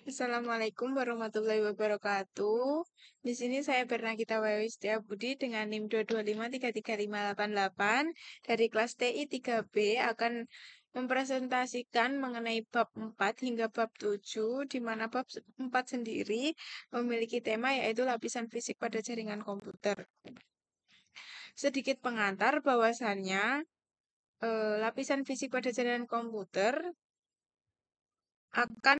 Assalamualaikum warahmatullahi wabarakatuh. Di sini saya Bernagita Wawi Setiabudi dengan NIM 2253358 dari kelas TI 3B akan mempresentasikan mengenai bab 4 hingga bab 7, di mana bab 4 sendiri memiliki tema yaitu lapisan fisik pada jaringan komputer. Sedikit pengantar bahwasannya lapisan fisik pada jaringan komputer akan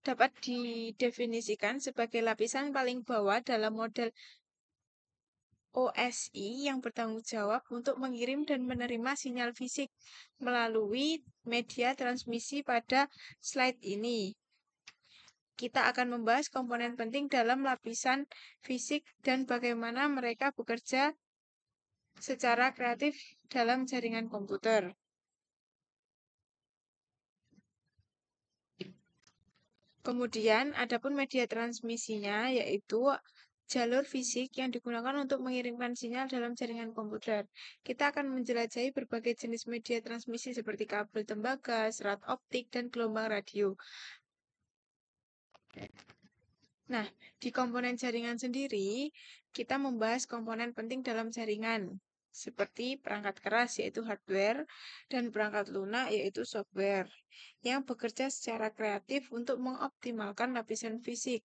dapat didefinisikan sebagai lapisan paling bawah dalam model OSI yang bertanggung jawab untuk mengirim dan menerima sinyal fisik melalui media transmisi pada slide ini. Kita akan membahas komponen penting dalam lapisan fisik dan bagaimana mereka bekerja secara kreatif dalam jaringan komputer. Kemudian, adapun media transmisinya yaitu jalur fisik yang digunakan untuk mengirimkan sinyal dalam jaringan komputer. Kita akan menjelajahi berbagai jenis media transmisi seperti kabel tembaga, serat optik, dan gelombang radio. Nah, di komponen jaringan sendiri, kita membahas komponen penting dalam jaringan, seperti perangkat keras yaitu hardware, dan perangkat lunak yaitu software, yang bekerja secara kreatif untuk mengoptimalkan lapisan fisik.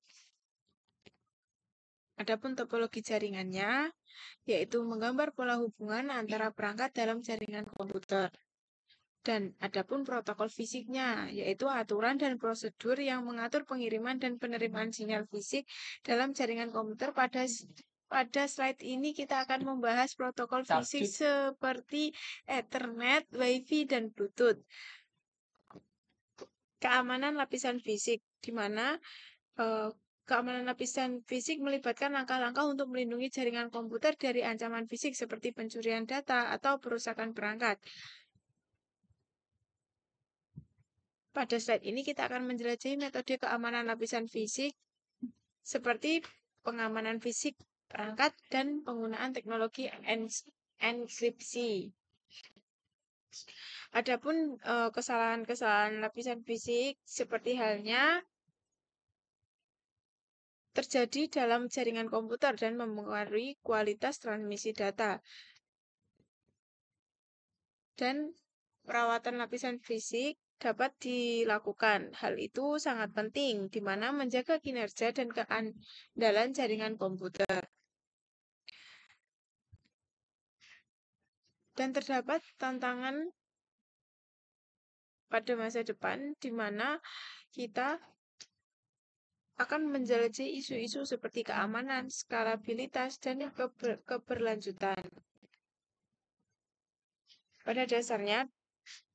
Adapun topologi jaringannya, yaitu menggambar pola hubungan antara perangkat dalam jaringan komputer. Dan adapun protokol fisiknya, yaitu aturan dan prosedur yang mengatur pengiriman dan penerimaan sinyal fisik dalam jaringan komputer. Pada slide ini kita akan membahas protokol fisik seperti Ethernet, Wi-Fi, dan Bluetooth. Keamanan lapisan fisik, di mana keamanan lapisan fisik melibatkan langkah-langkah untuk melindungi jaringan komputer dari ancaman fisik seperti pencurian data atau perusakan perangkat. Pada slide ini kita akan menjelajahi metode keamanan lapisan fisik seperti pengamanan fisik perangkat dan penggunaan teknologi enkripsi. Adapun kesalahan-kesalahan lapisan fisik seperti halnya terjadi dalam jaringan komputer dan mempengaruhi kualitas transmisi data. Dan perawatan lapisan fisik dapat dilakukan. Hal itu sangat penting, di mana menjaga kinerja dan keandalan jaringan komputer. Dan terdapat tantangan pada masa depan, di mana kita akan menjelajahi isu-isu seperti keamanan, skalabilitas, dan keberlanjutan. Pada dasarnya,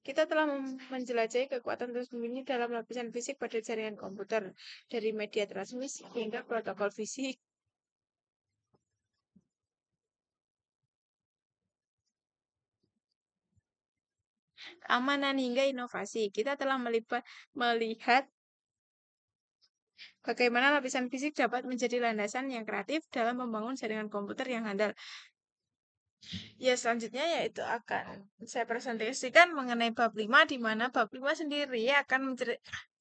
kita telah menjelajahi kekuatan tersembunyi dalam lapisan fisik pada jaringan komputer, dari media transmisi hingga protokol fisik. Keamanan hingga inovasi. Kita telah melihat bagaimana lapisan fisik dapat menjadi landasan yang kreatif dalam membangun jaringan komputer yang handal. Ya, selanjutnya yaitu akan saya presentasikan mengenai bab 5, di mana bab 5 sendiri akan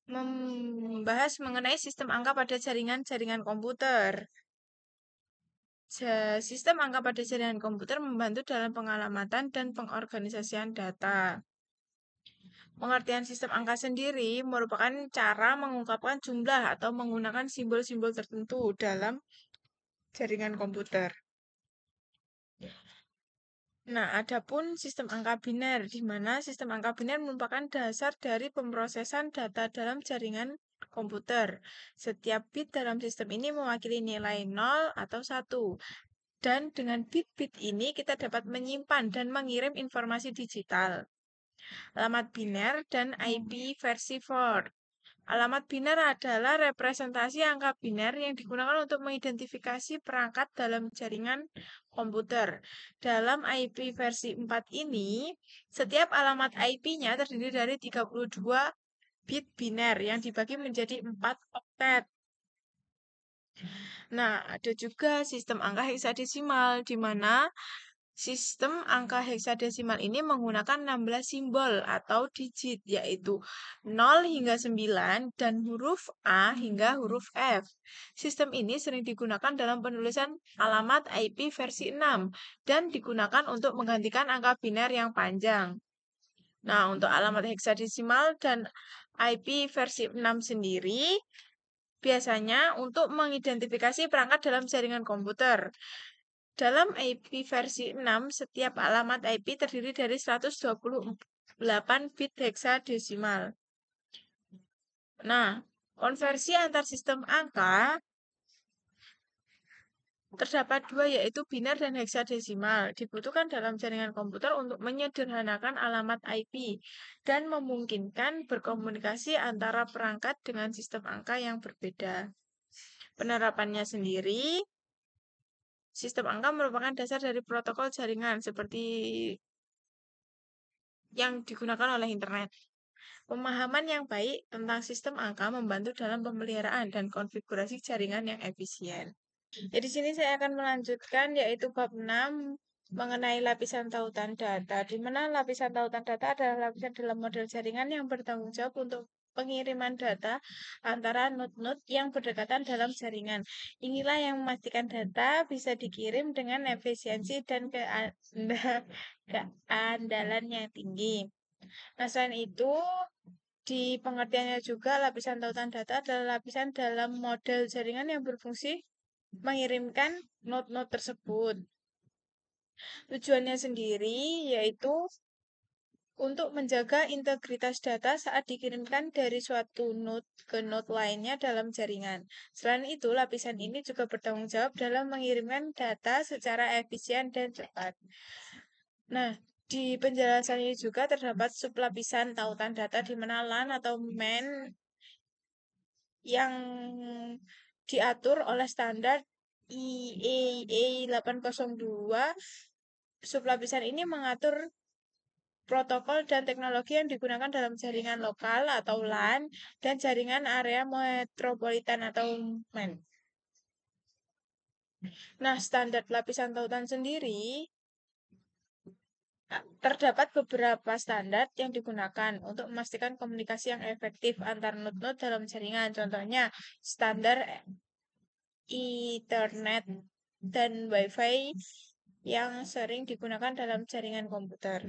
membahas mengenai sistem angka pada jaringan komputer. Sistem angka pada jaringan komputer membantu dalam pengalamatan dan pengorganisasian data. Pengertian sistem angka sendiri merupakan cara mengungkapkan jumlah atau menggunakan simbol-simbol tertentu dalam jaringan komputer. Nah, adapun sistem angka biner, di mana sistem angka biner merupakan dasar dari pemrosesan data dalam jaringan komputer. Setiap bit dalam sistem ini mewakili nilai 0 atau 1. Dan dengan bit-bit ini kita dapat menyimpan dan mengirim informasi digital. Alamat biner dan IP versi 4. Alamat biner adalah representasi angka biner yang digunakan untuk mengidentifikasi perangkat dalam jaringan komputer. Dalam IP versi 4 ini, setiap alamat IP-nya terdiri dari 32 bit biner yang dibagi menjadi 4 oktet. Nah, ada juga sistem angka heksadesimal, di mana Sistem angka heksadesimal ini menggunakan 16 simbol atau digit, yaitu 0 hingga 9 dan huruf A hingga huruf F. Sistem ini sering digunakan dalam penulisan alamat IP versi 6 dan digunakan untuk menggantikan angka biner yang panjang. Nah, untuk alamat heksadesimal dan IP versi 6 sendiri biasanya untuk mengidentifikasi perangkat dalam jaringan komputer. Dalam IP versi 6, setiap alamat IP terdiri dari 128 bit heksadesimal. Nah, konversi antar sistem angka terdapat dua, yaitu biner dan heksadesimal. Dibutuhkan dalam jaringan komputer untuk menyederhanakan alamat IP dan memungkinkan berkomunikasi antara perangkat dengan sistem angka yang berbeda. Penerapannya sendiri, sistem angka merupakan dasar dari protokol jaringan seperti yang digunakan oleh internet. Pemahaman yang baik tentang sistem angka membantu dalam pemeliharaan dan konfigurasi jaringan yang efisien. Jadi sini saya akan melanjutkan yaitu bab 6 mengenai lapisan tautan data, di mana lapisan tautan data adalah lapisan dalam model jaringan yang bertanggung jawab untuk pengiriman data antara node-node yang berdekatan dalam jaringan. Inilah yang memastikan data bisa dikirim dengan efisiensi dan keandalan yang tinggi. Nah, selain itu, di pengertiannya juga lapisan tautan data adalah lapisan dalam model jaringan yang berfungsi mengirimkan node-node tersebut. Tujuannya sendiri yaitu untuk menjaga integritas data saat dikirimkan dari suatu node ke node lainnya dalam jaringan. Selain itu, lapisan ini juga bertanggung jawab dalam mengirimkan data secara efisien dan cepat. Nah, di penjelasannya juga terdapat sublapisan tautan data di mana LAN atau MAN yang diatur oleh standar IEEE 802. Sublapisan ini mengatur protokol dan teknologi yang digunakan dalam jaringan lokal atau LAN dan jaringan area metropolitan atau MAN. Nah, standar lapisan tautan sendiri terdapat beberapa standar yang digunakan untuk memastikan komunikasi yang efektif antar node-node dalam jaringan. Contohnya, standar Ethernet dan Wi-Fi yang sering digunakan dalam jaringan komputer.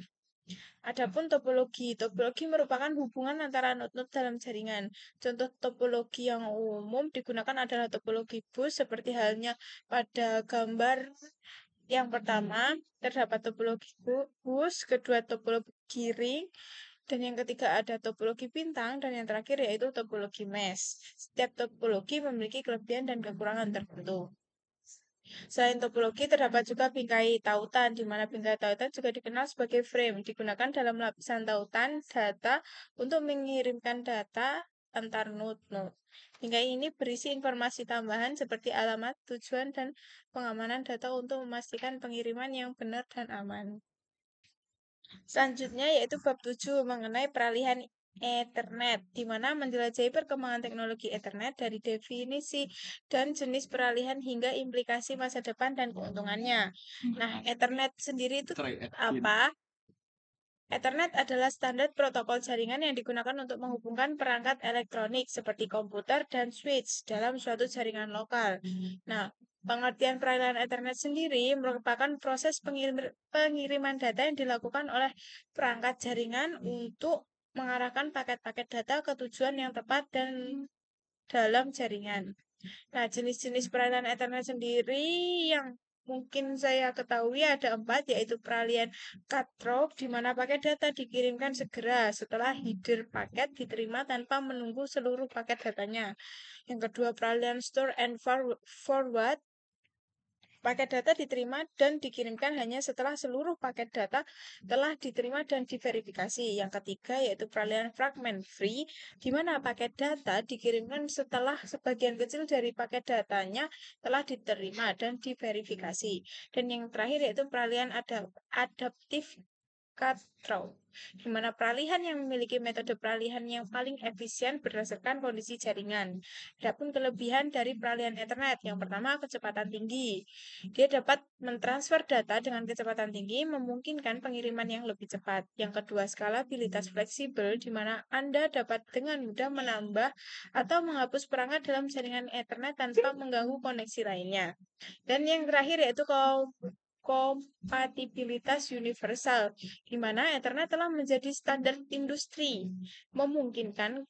Adapun topologi. Topologi merupakan hubungan antara node-node dalam jaringan. Contoh topologi yang umum digunakan adalah topologi bus, seperti halnya pada gambar yang pertama, terdapat topologi bus, kedua topologi ring, dan yang ketiga ada topologi bintang, dan yang terakhir yaitu topologi mesh. Setiap topologi memiliki kelebihan dan kekurangan tertentu. Selain topologi, terdapat juga bingkai tautan, di mana bingkai tautan juga dikenal sebagai frame, digunakan dalam lapisan tautan data untuk mengirimkan data antar node-node. Bingkai ini berisi informasi tambahan seperti alamat, tujuan, dan pengamanan data untuk memastikan pengiriman yang benar dan aman. Selanjutnya yaitu bab 7 mengenai peralihan Ethernet, di mana menjelajahi perkembangan teknologi Ethernet dari definisi dan jenis peralihan hingga implikasi masa depan dan keuntungannya. Nah, Ethernet sendiri itu apa? Ethernet adalah standar protokol jaringan yang digunakan untuk menghubungkan perangkat elektronik seperti komputer dan switch dalam suatu jaringan lokal. Nah, pengertian peralihan Ethernet sendiri merupakan proses pengiriman data yang dilakukan oleh perangkat jaringan untuk mengarahkan paket-paket data ke tujuan yang tepat dan dalam jaringan. Nah, jenis-jenis peralihan Ethernet sendiri yang mungkin saya ketahui ada 4, yaitu peralihan cut through, di mana paket data dikirimkan segera setelah header paket diterima tanpa menunggu seluruh paket datanya. Yang kedua, peralihan store and forward. Paket data diterima dan dikirimkan hanya setelah seluruh paket data telah diterima dan diverifikasi. Yang ketiga yaitu peralihan fragment free, di mana paket data dikirimkan setelah sebagian kecil dari paket datanya telah diterima dan diverifikasi. Dan yang terakhir yaitu peralihan adaptif cutthroat, di mana peralihan yang memiliki metode peralihan yang paling efisien berdasarkan kondisi jaringan. Adapun kelebihan dari peralihan Ethernet, yang pertama kecepatan tinggi. Dia dapat mentransfer data dengan kecepatan tinggi, memungkinkan pengiriman yang lebih cepat. Yang kedua, skalabilitas fleksibel, di mana Anda dapat dengan mudah menambah atau menghapus perangkat dalam jaringan Ethernet tanpa mengganggu koneksi lainnya. Dan yang terakhir yaitu kompatibilitas universal, di mana Ethernet telah menjadi standar industri, memungkinkan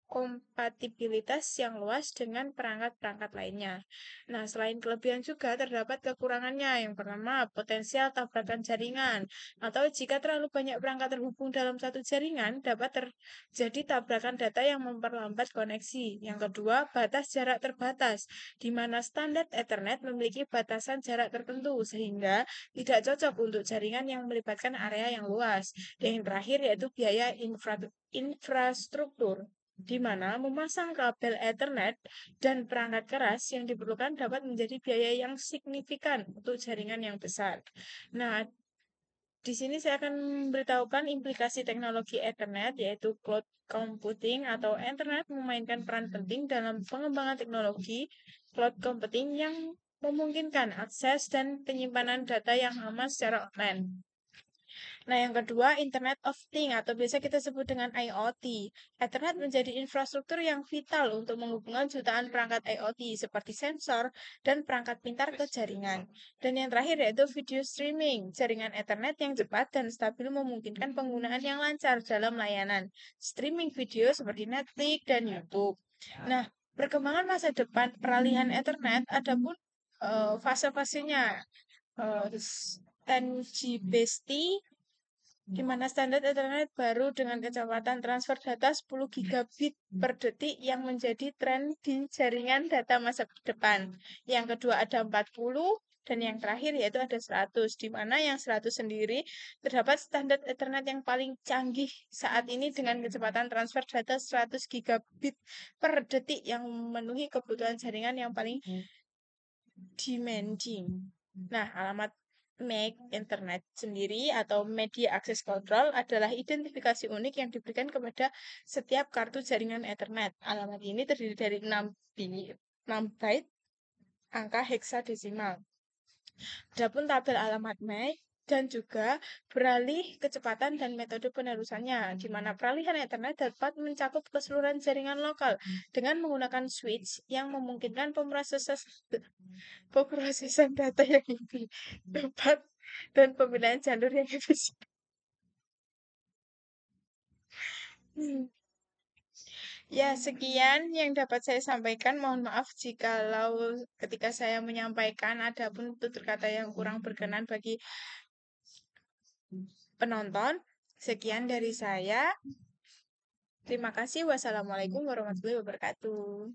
kompatibilitas yang luas dengan perangkat-perangkat lainnya. Nah, selain kelebihan juga terdapat kekurangannya. Yang pertama, potensial tabrakan jaringan. Atau jika terlalu banyak perangkat terhubung dalam satu jaringan, dapat terjadi tabrakan data yang memperlambat koneksi. Yang kedua, batas jarak terbatas, di mana standar Ethernet memiliki batasan jarak tertentu, sehingga tidak cocok untuk jaringan yang melibatkan area yang luas. Dan yang terakhir yaitu biaya infrastruktur, di mana memasang kabel Ethernet dan perangkat keras yang diperlukan dapat menjadi biaya yang signifikan untuk jaringan yang besar. Nah, di sini saya akan memberitahukan implikasi teknologi Ethernet, yaitu cloud computing atau Ethernet memainkan peran penting dalam pengembangan teknologi cloud computing yang memungkinkan akses dan penyimpanan data yang aman secara online. Nah, yang kedua, Internet of Things atau biasa kita sebut dengan IoT. Ethernet menjadi infrastruktur yang vital untuk menghubungkan jutaan perangkat IoT seperti sensor dan perangkat pintar ke jaringan. Dan yang terakhir yaitu video streaming. Jaringan Ethernet yang cepat dan stabil memungkinkan penggunaan yang lancar dalam layanan streaming video seperti Netflix dan YouTube. Nah, perkembangan masa depan peralihan Ethernet ada pun fase-fasenya. 10Gbst, di mana standar Ethernet baru dengan kecepatan transfer data 10 gigabit per detik yang menjadi tren di jaringan data masa depan. Yang kedua ada 40 dan yang terakhir yaitu ada 100, di mana yang 100 sendiri terdapat standar Ethernet yang paling canggih saat ini dengan kecepatan transfer data 100 gigabit per detik yang memenuhi kebutuhan jaringan yang paling demanding. Nah, alamat MAC Internet sendiri atau Media Access Control adalah identifikasi unik yang diberikan kepada setiap kartu jaringan Ethernet. Alamat ini terdiri dari 6 byte angka heksadesimal. Adapun tabel alamat MAC dan juga beralih kecepatan dan metode penerusannya, di mana peralihan Ethernet dapat mencakup keseluruhan jaringan lokal dengan menggunakan switch yang memungkinkan pemrosesan data yang lebih cepat dan pembinaan jalur yang efisien. Ya, sekian yang dapat saya sampaikan. Mohon maaf jikalau ketika saya menyampaikan ada pun tutur kata yang kurang berkenan bagi penonton. Sekian dari saya. Terima kasih. Wassalamualaikum warahmatullahi wabarakatuh.